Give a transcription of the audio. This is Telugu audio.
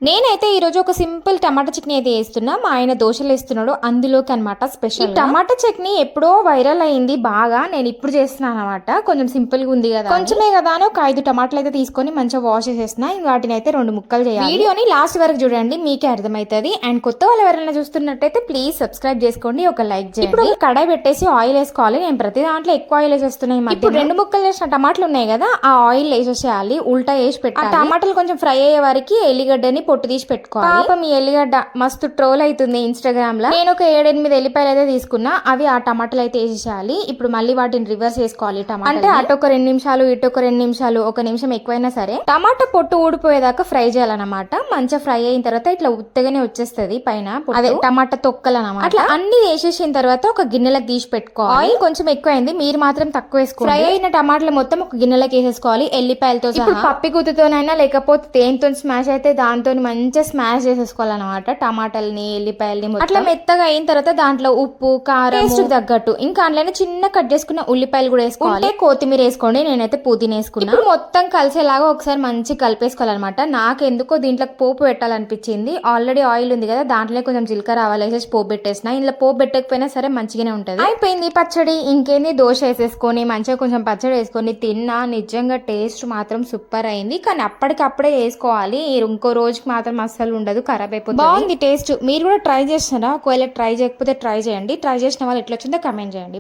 నేనైతే ఈరోజు ఒక సింపుల్ టమాటా చట్నీ అయితే వేస్తున్నా. మా ఆయన దోశలు వేస్తున్నాడు అందులోకి అనమాట స్పెషల్. టమాటా చట్నీ ఎప్పుడో వైరల్ అయింది బాగా. నేను ఇప్పుడు చేస్తున్నాను అనమాట. కొంచెం సింపుల్ గా ఉంది కదా, కొంచెమే కదా అని ఒక 5 టమాటాలు అయితే తీసుకొని మంచిగా వాష్ చేసేసిన. వాటిని అయితే 2 ముక్కలు చేయాలి. వీడియోని లాస్ట్ వరకు చూడండి, మీకే అర్థమవుతుంది. అండ్ కొత్త వాళ్ళు ఎవరైనా చూస్తున్నట్టయితే ప్లీజ్ సబ్స్క్రైబ్ చేసుకోండి, ఒక లైక్ చేయండి. ఇప్పుడు కడాయి పెట్టేసి ఆయిల్ వేసుకోవాలి. నేను ప్రతి దాంట్లో ఎక్కువ ఆయిల్ వేసేస్తున్నాయి. ఇప్పుడు 2 ముక్కలు చేసిన టమాటాలు ఉన్నాయి కదా, ఆ ఆయిల్ వేసేసేయాలి. ఉల్టా వేసి పెట్టాలి. టమాటాలు కొంచెం ఫ్రై అయ్యే వారికి ఎల్లిగడ్డని పొట్టు తీసి పెట్టుకోవాలి. పాపం ఈ ఎల్లిగడ్డ మస్తు ట్రోల్ అవుతుంది ఇన్స్టాగ్రామ్ లో. నేను ఒక 7-8 ఎల్లిపాయలు అయితే తీసుకున్నా. అవి ఆ టమాటాలు అయితే వేసేయాలి. ఇప్పుడు మళ్ళీ వాటిని రివర్స్ చేసుకోవాలి. టమాటా అంటే అటు ఒక 2 నిమిషాలు ఇటు ఒక 2 నిమిషాలు, 1 నిమిషం ఎక్కువైనా సరే టమాటా పొట్టు ఊడిపోయేదాకా ఫ్రై చేయాలన్నమాట. మంచిగా ఫ్రై అయిన తర్వాత ఇట్లా ఉత్తగానే వచ్చేస్తుంది పైన, అదే టమాటా తొక్కలు అన్నమాట. అట్లా అన్ని వేసేసిన తర్వాత ఒక గిన్నెలకు తీసి పెట్టుకోవాలి. ఆయిల్ కొంచెం ఎక్కువైంది, మీరు మాత్రం తక్కువ వేసుకోవాలి. ఫ్రై అయిన టమాటాలు మొత్తం ఒక గిన్నెలకు వేసేసుకోవాలి ఎల్లిపాయలతో సహా. పప్పి గుత్తుతోనైనా లేకపోతే దేనితో స్మాష్ అయితే దాంతో మంచిగా స్మాష్ చేసేసుకోవాలన్నమాట. టమాటాలని ఎల్లిపాయలని అట్లా మెత్తగా అయిన తర్వాత దాంట్లో ఉప్పు కారం టేస్ట్ తగ్గట్టు, ఇంకా అందులోనే చిన్న కట్ చేసుకున్న ఉల్లిపాయలు కూడా వేసుకోవాలి. కొత్తిమీర వేసుకోండి, నేనైతే పుదీనా వేసుకున్నా. ఇప్పుడు మొత్తం కలిసేలాగా ఒకసారి మంచిగా కలిపేసుకోవాలన్నమాట. నాకు ఎందుకో దీంట్లో పోపు పెట్టాలనిపించింది. ఆల్రెడీ ఆయిల్ ఉంది కదా, దాంట్లో కొంచెం జీలకర్ర ఆవాలు వేసేసి పోపు పెట్టేసిన. ఇంట్లో పోపు పెట్టకపోయినా సరే మంచిగానే ఉంటది. అయిపోయింది పచ్చడి. ఇంకేంది, దోశ వేసేసుకొని మంచిగా కొంచెం పచ్చడి వేసుకొని తిన్నా. నిజంగా టేస్ట్ మాత్రం సూపర్ అయింది. కానీ అప్పటికప్పుడే వేసుకోవాలి, ఇంకో రోజుకి మాత్రం అస్సలు ఉండదు, ఖరాబ్ అయిపోతుంది. బాగుంది టేస్ట్. మీరు కూడా ట్రై చేస్తున్నారా? ఒకవేళ ట్రై చేయకపోతే ట్రై చేయండి. ట్రై చేసిన వాళ్ళు ఎట్లా వచ్చిందో కమెంట్ చేయండి.